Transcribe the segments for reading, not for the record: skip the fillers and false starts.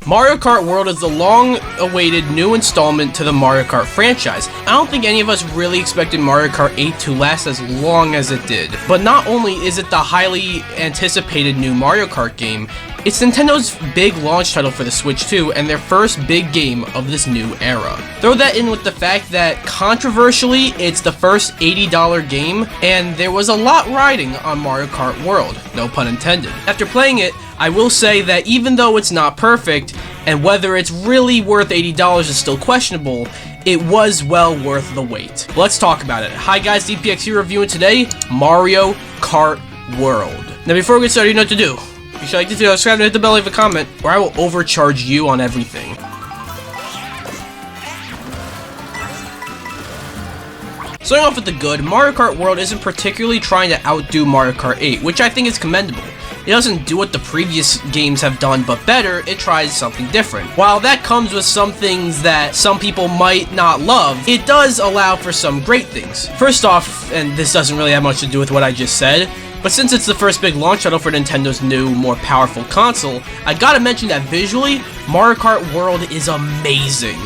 Mario Kart World is the long-awaited new installment to the Mario Kart franchise. I don't think any of us really expected Mario Kart 8 to last as long as it did. But not only is it the highly anticipated new Mario Kart game, it's Nintendo's big launch title for the Switch 2 and their first big game of this new era. Throw that in with the fact that, controversially, it's the first $80 game, and there was a lot riding on Mario Kart World, no pun intended. After playing it, I will say that even though it's not perfect, and whether it's really worth $80 is still questionable, it was well worth the wait. Let's talk about it. Hi guys, DPX here reviewing today Mario Kart World. Now before we get started, you know what to do. Be sure to like this video, subscribe, and hit the bell, leave a comment, or I will overcharge you on everything. Starting off with the good, Mario Kart World isn't particularly trying to outdo Mario Kart 8, which I think is commendable. It doesn't do what the previous games have done, but better, it tries something different. While that comes with some things that some people might not love, it does allow for some great things. First off, and this doesn't really have much to do with what I just said, but since it's the first big launch title for Nintendo's new, more powerful console, I gotta mention that visually, Mario Kart World is amazing.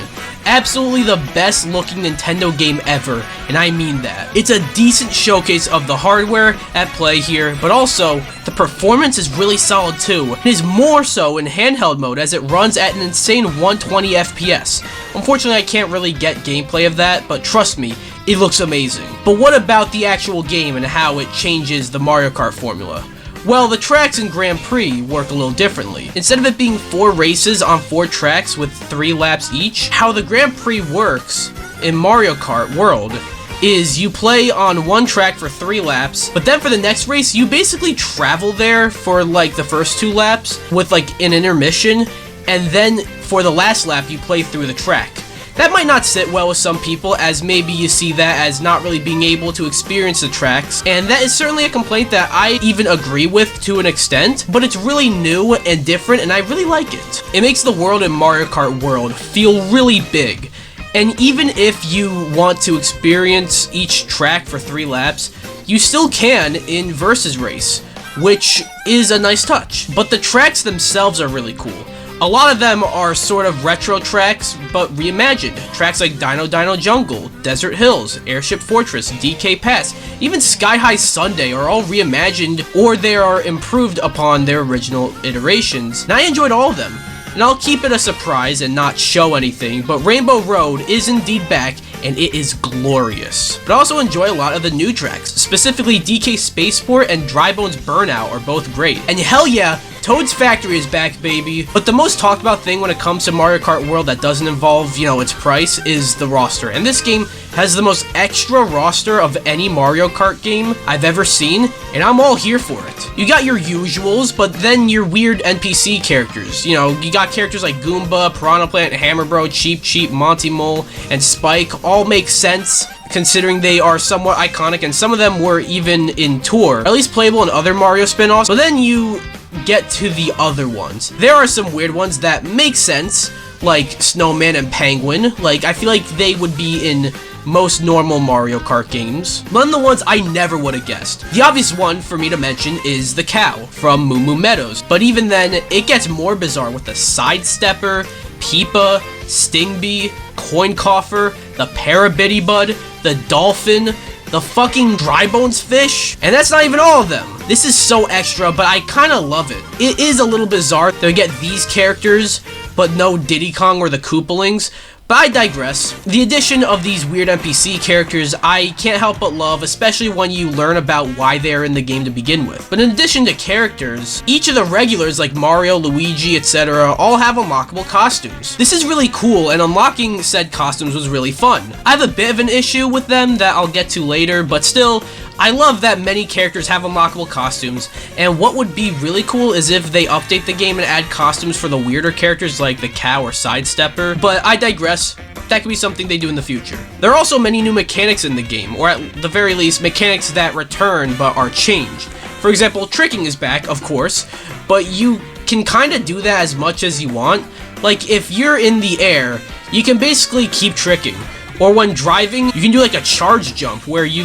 Absolutely the best looking Nintendo game ever, and I mean that. It's a decent showcase of the hardware at play here, but also, the performance is really solid too. It is more so in handheld mode as it runs at an insane 120 FPS. Unfortunately, I can't really get gameplay of that, but trust me, it looks amazing. But what about the actual game and how it changes the Mario Kart formula? Well, the tracks in Grand Prix work a little differently. Instead of it being 4 races on 4 tracks with 3 laps each, how the Grand Prix works in Mario Kart World is you play on one track for 3 laps, but then for the next race, you basically travel there for like the first 2 laps with like an intermission, and then for the last lap, you play through the track. That might not sit well with some people, as maybe you see that as not really being able to experience the tracks, and that is certainly a complaint that I even agree with to an extent, but it's really new and different, and I really like it. It makes the world in Mario Kart World feel really big, and even if you want to experience each track for 3 laps, you still can in Versus Race, which is a nice touch. But the tracks themselves are really cool. A lot of them are sort of retro tracks, but reimagined. Tracks like Dino Dino Jungle, Desert Hills, Airship Fortress, DK Pass, even Sky High Sundae are all reimagined, or they are improved upon their original iterations, and I enjoyed all of them. And I'll keep it a surprise and not show anything, but Rainbow Road is indeed back, and it is glorious. But I also enjoy a lot of the new tracks, specifically DK Spaceport and Drybones Burnout are both great. And hell yeah, Toad's Factory is back, baby. But the most talked about thing when it comes to Mario Kart World that doesn't involve, its price is the roster. And this game has the most extra roster of any Mario Kart game I've ever seen, and I'm all here for it. You got your usuals, but then your weird NPC characters. You got characters like Goomba, Piranha Plant, Hammer Bro, Cheep Cheep, Monty Mole, and Spike all make sense, considering they are somewhat iconic, and some of them were even in tour, or at least playable in other Mario spin-offs. But then you get to the other ones. There are some weird ones that make sense, like Snowman and Penguin. Like, I feel like they would be in most normal Mario Kart games. None of the ones I never would have guessed. The obvious one for me to mention is the cow from Moo Moo Meadows, but even then, it gets more bizarre with the Sidestepper, Peepa, Stingbee, Coin Coffer, the Parabitty Bud, the Dolphin, the fucking Drybones Fish, and that's not even all of them. This is so extra, but I kinda love it. It is a little bizarre to get these characters, but no Diddy Kong or the Koopalings, but I digress. The addition of these weird NPC characters I can't help but love, especially when you learn about why they're in the game to begin with. But in addition to characters, each of the regulars like Mario, Luigi, etc. all have unlockable costumes. This is really cool, and unlocking said costumes was really fun. I have a bit of an issue with them that I'll get to later, but still, I love that many characters have unlockable costumes, and what would be really cool is if they update the game and add costumes for the weirder characters like the cow or Sidestepper, but I digress. That could be something they do in the future. There are also many new mechanics in the game, or at the very least, mechanics that return but are changed. For example, tricking is back, of course, but you can kinda do that as much as you want. Like, if you're in the air, you can basically keep tricking. Or when driving, you can do like a charge jump, where you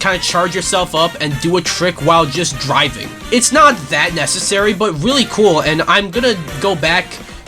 kind of charge yourself up and do a trick while just driving. It's not that necessary, but really cool, and I'm gonna go back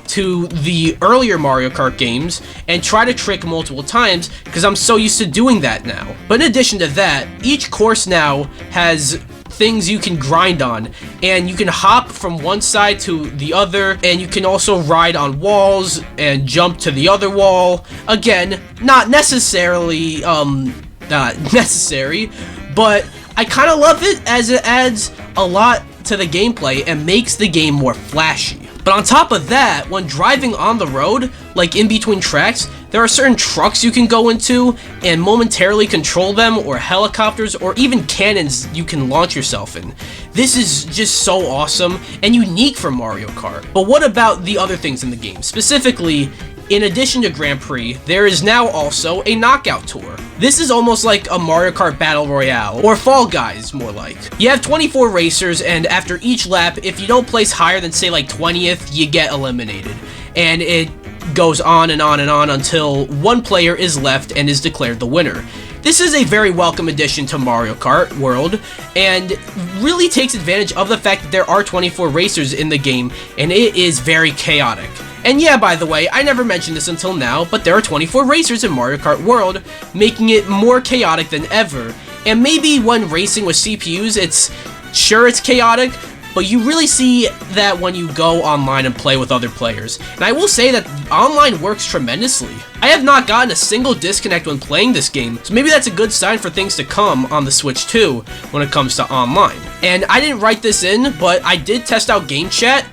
to the earlier Mario Kart games and try to trick multiple times because I'm so used to doing that now. But in addition to that, each course now has things you can grind on, and you can hop from one side to the other, and you can also ride on walls and jump to the other wall. Again, not necessarily not necessary, but I kind of love it as it adds a lot to the gameplay and makes the game more flashy. But on top of that, when driving on the road, like in between tracks, there are certain trucks you can go into and momentarily control them, or helicopters, or even cannons you can launch yourself in. This is just so awesome and unique for Mario Kart. But what about the other things in the game? Specifically, in addition to Grand Prix, there is now also a Knockout Tour. This is almost like a Mario Kart Battle Royale, or Fall Guys, more like. You have 24 racers, and after each lap, if you don't place higher than, say, like 20th, you get eliminated. And it goes on and on and on until one player is left and is declared the winner. This is a very welcome addition to Mario Kart World, and really takes advantage of the fact that there are 24 racers in the game, and it is very chaotic. And yeah, by the way, I never mentioned this until now, but there are 24 racers in Mario Kart World, making it more chaotic than ever. And maybe when racing with CPUs, it's chaotic, but you really see that when you go online and play with other players. And I will say that online works tremendously. I have not gotten a single disconnect when playing this game, so maybe that's a good sign for things to come on the Switch too when it comes to online. And I didn't write this in, but I did test out Game Chat,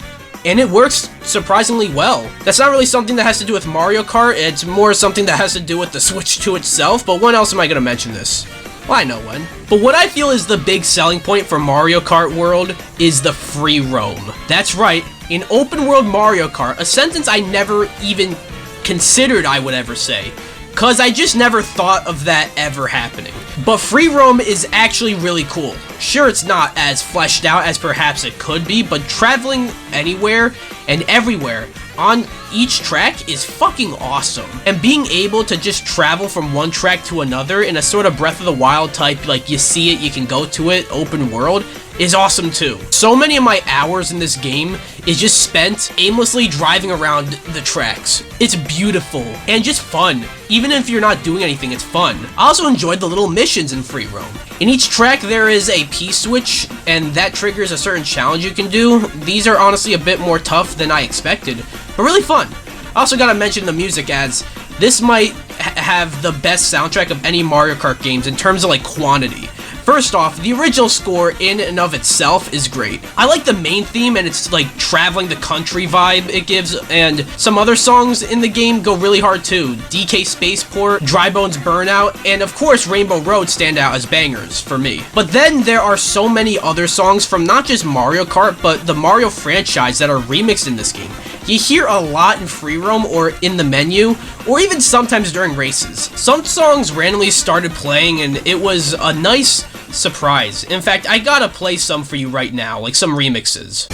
and it works surprisingly well. That's not really something that has to do with Mario Kart, it's more something that has to do with the Switch 2 itself, but when else am I going to mention this? Well, I know when. But what I feel is the big selling point for Mario Kart World is the free roam. That's right, in open world Mario Kart, a sentence I never even considered I would ever say, cause I just never thought of that ever happening. But free roam is actually really cool. Sure, it's not as fleshed out as perhaps it could be, but traveling anywhere and everywhere on each track is fucking awesome. And being able to just travel from one track to another in a sort of Breath of the Wild type, like you see it, you can go to it, open world, is awesome too. So many of my hours in this game is just spent aimlessly driving around the tracks. It's beautiful and just fun. Even if you're not doing anything, it's fun. I also enjoyed the little missions in free roam. In each track there is a P-switch, and that triggers a certain challenge you can do. These are honestly a bit more tough than I expected, but really fun. I also gotta mention the music, as this might have the best soundtrack of any Mario Kart games in terms of like quantity. First off, the original score in and of itself is great. I like the main theme, and it's like traveling the country vibe it gives, and some other songs in the game go really hard too. DK Spaceport, Drybones Burnout, and of course Rainbow Road stand out as bangers for me. But then there are so many other songs from not just Mario Kart, but the Mario franchise that are remixed in this game. You hear a lot in free roam or in the menu, or even sometimes during races. Some songs randomly started playing, and it was a nice surprise. In fact, I gotta play some for you right now, like some remixes.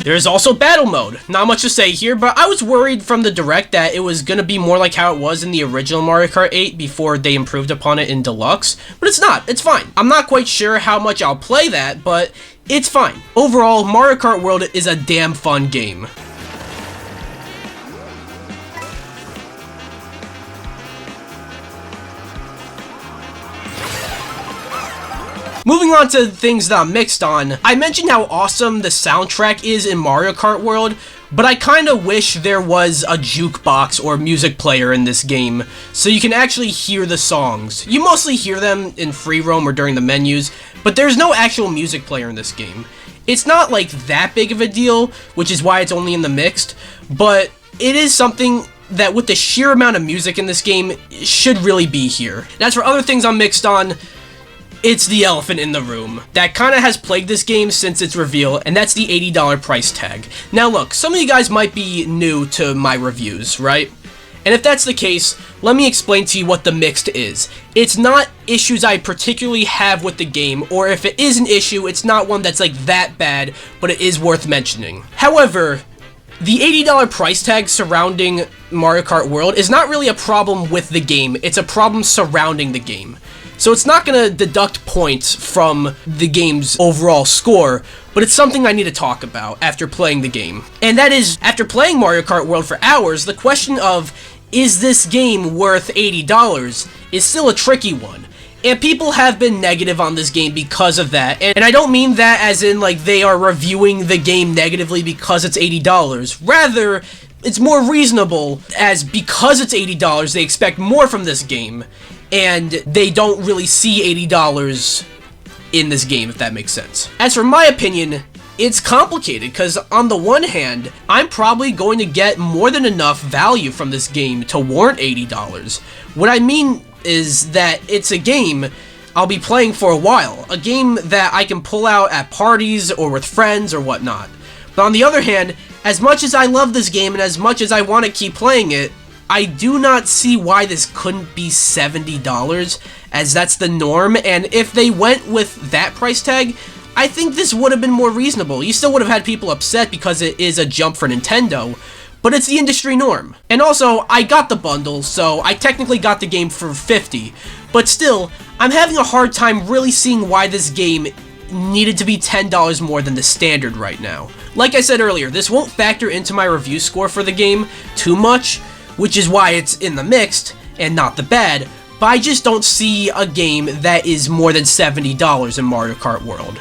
There's also battle mode. Not much to say here, but I was worried from the Direct that it was gonna be more like how it was in the original Mario Kart 8 before they improved upon it in Deluxe, but it's not. It's fine. I'm not quite sure how much I'll play that, but it's fine. Overall, Mario Kart World is a damn fun game. Moving on to things that I'm mixed on, I mentioned how awesome the soundtrack is in Mario Kart World, but I kinda wish there was a jukebox or music player in this game, so you can actually hear the songs. You mostly hear them in free roam or during the menus, but there's no actual music player in this game. It's not like that big of a deal, which is why it's only in the mixed, but it is something that with the sheer amount of music in this game should really be here. And as for other things I'm mixed on, it's the elephant in the room that kind of has plagued this game since its reveal, and that's the $80 price tag. Now look, some of you guys might be new to my reviews, right? And if that's the case, let me explain to you what the mixed is. It's not issues I particularly have with the game, or if it is an issue, it's not one that's like that bad, but it is worth mentioning. However, the $80 price tag surrounding Mario Kart World is not really a problem with the game, it's a problem surrounding the game. So it's not going to deduct points from the game's overall score, but it's something I need to talk about after playing the game. And that is, after playing Mario Kart World for hours, the question of, is this game worth $80, is still a tricky one. And people have been negative on this game because of that. And I don't mean that as in like they are reviewing the game negatively because it's $80. Rather, it's more reasonable as because it's $80, they expect more from this game. And they don't really see $80 in this game, if that makes sense. As for my opinion, it's complicated, because on the one hand, I'm probably going to get more than enough value from this game to warrant $80. What I mean is that it's a game I'll be playing for a while, a game that I can pull out at parties or with friends or whatnot. But on the other hand, as much as I love this game and as much as I want to keep playing it, I do not see why this couldn't be $70, as that's the norm, and if they went with that price tag, I think this would have been more reasonable. You still would have had people upset because it is a jump for Nintendo, but it's the industry norm. And also, I got the bundle, so I technically got the game for $50, but still, I'm having a hard time really seeing why this game needed to be $10 more than the standard right now. Like I said earlier, this won't factor into my review score for the game too much, which is why it's in the mixed and not the bad, but I just don't see a game that is more than $70 in Mario Kart World.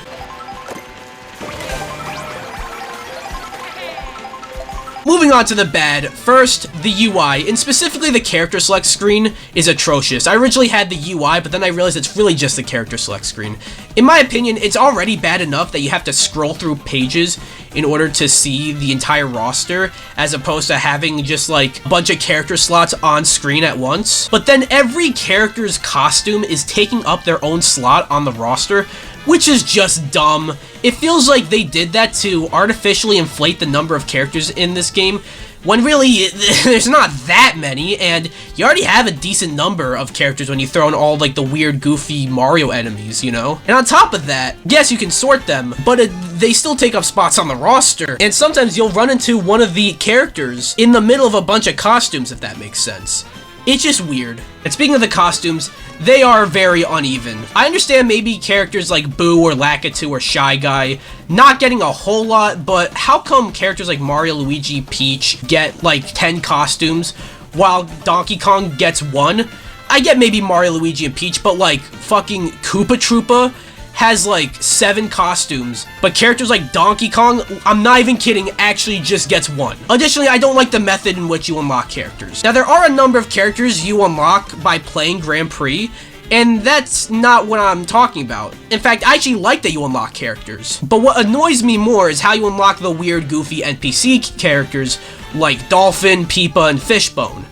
Moving on to the bad, first, the UI, and specifically the character select screen, is atrocious. I originally had the UI, but then I realized it's really just the character select screen. In my opinion, it's already bad enough that you have to scroll through pages in order to see the entire roster, as opposed to having just like a bunch of character slots on screen at once. But then every character's costume is taking up their own slot on the roster, which is just dumb. It feels like they did that to artificially inflate the number of characters in this game, when really, there's not that many, and you already have a decent number of characters when you throw in all, like, the weird, goofy Mario enemies, you know? And on top of that, yes, you can sort them, but they still take up spots on the roster, and sometimes you'll run into one of the characters in the middle of a bunch of costumes, if that makes sense. It's just weird. And speaking of the costumes, they are very uneven. I understand maybe characters like Boo or Lakitu or Shy Guy not getting a whole lot, but how come characters like Mario, Luigi, Peach get like 10 costumes while Donkey Kong gets 1? I get maybe Mario, Luigi, and Peach, but like fucking Koopa Troopa has like 7 costumes, but characters like Donkey Kong, I'm not even kidding, actually just gets 1. Additionally, I don't like the method in which you unlock characters. Now, there are a number of characters you unlock by playing Grand Prix, and that's not what I'm talking about. In fact, I actually like that you unlock characters. But what annoys me more is how you unlock the weird, goofy NPC characters like Dolphin, Peepa, and Fishbone.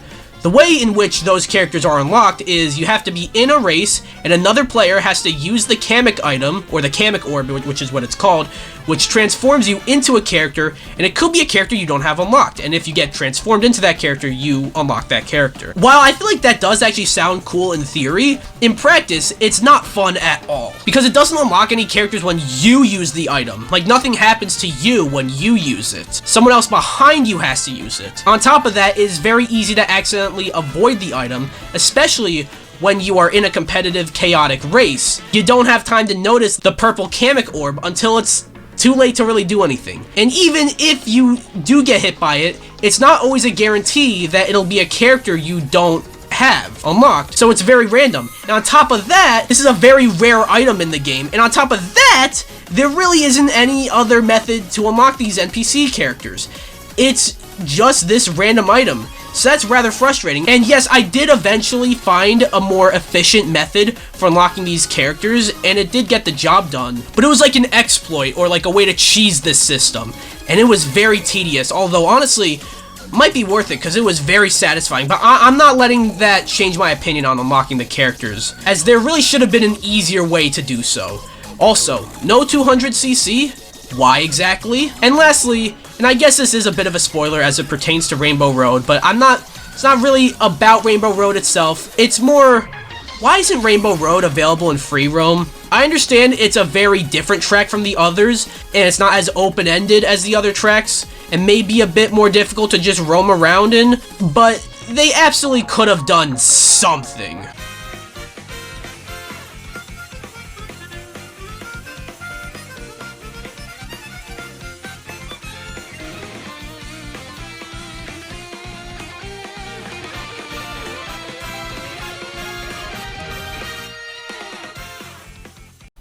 The way in which those characters are unlocked is you have to be in a race, and another player has to use the Kamek item, or the Kamek Orb, which is what it's called, which transforms you into a character, and it could be a character you don't have unlocked, and if you get transformed into that character, you unlock that character. While I feel like that does actually sound cool in theory, in practice, it's not fun at all, because it doesn't unlock any characters when you use the item. Like, nothing happens to you when you use it. Someone else behind you has to use it. On top of that, it's very easy to accidentally avoid the item, especially when you are in a competitive, chaotic race. You don't have time to notice the purple Kamek orb until it's too late to really do anything. And even if you do get hit by it, it's not always a guarantee that it'll be a character you don't have unlocked, so it's very random. And on top of that, this is a very rare item in the game, and on top of that, there really isn't any other method to unlock these NPC characters. It's just this random item. So that's rather frustrating. And yes, I did eventually find a more efficient method for unlocking these characters, and it did get the job done. But it was like an exploit, or like a way to cheese this system. And it was very tedious, although honestly, might be worth it because it was very satisfying. But I'm not letting that change my opinion on unlocking the characters, as there really should have been an easier way to do so. Also, no 200cc? Why exactly? And lastly, and I guess this is a bit of a spoiler as it pertains to Rainbow Road, but it's not really about Rainbow Road itself. It's more, why isn't Rainbow Road available in free roam? I understand it's a very different track from the others, and it's not as open-ended as the other tracks, and may be a bit more difficult to just roam around in, but they absolutely could have done something.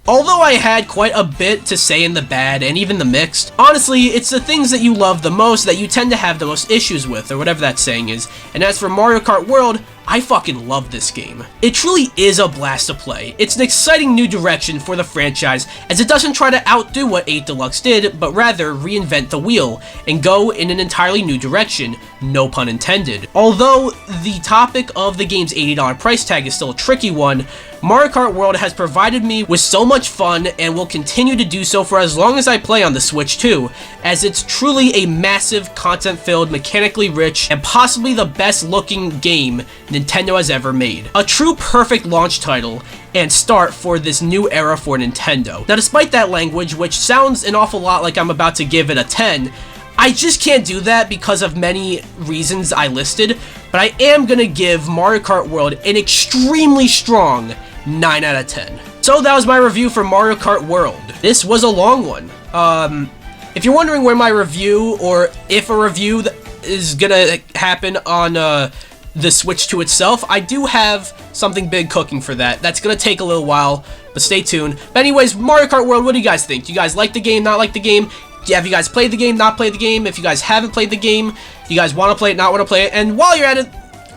Although I had quite a bit to say in the bad and even the mixed, honestly, it's the things that you love the most that you tend to have the most issues with, or whatever that saying is. And as for Mario Kart World, I fucking love this game. It truly is a blast to play. It's an exciting new direction for the franchise, as it doesn't try to outdo what 8 Deluxe did, but rather reinvent the wheel and go in an entirely new direction, no pun intended. Although the topic of the game's $80 price tag is still a tricky one, Mario Kart World has provided me with so much fun and will continue to do so for as long as I play on the Switch too, as it's truly a massive, content-filled, mechanically rich, and possibly the best looking game Nintendo has ever made. A true perfect launch title and start for this new era for Nintendo. Now, despite that language, which sounds an awful lot like I'm about to give it a 10, I just can't do that because of many reasons I listed, but I am gonna give Mario Kart World an extremely strong 9 out of 10. So that was my review for Mario Kart World. This was a long one. If you're wondering where my review, or if a review is gonna happen on the Switch 2 itself, I do have something big cooking for that. That's gonna take a little while, but stay tuned. But anyways, Mario Kart World, what do you guys think? Do you guys like the game, not like the game? Have you guys played the game, not played the game? If you guys haven't played the game, do you guys want to play it, not want to play it? And while you're at it,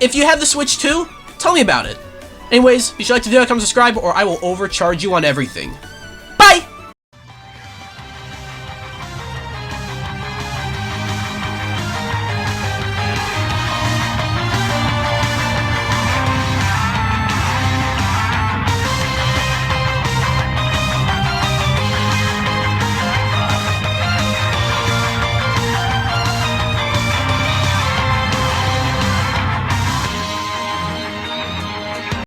if you have the Switch 2, tell me about it. Anyways, be sure to like the video, comment, subscribe, or I will overcharge you on everything.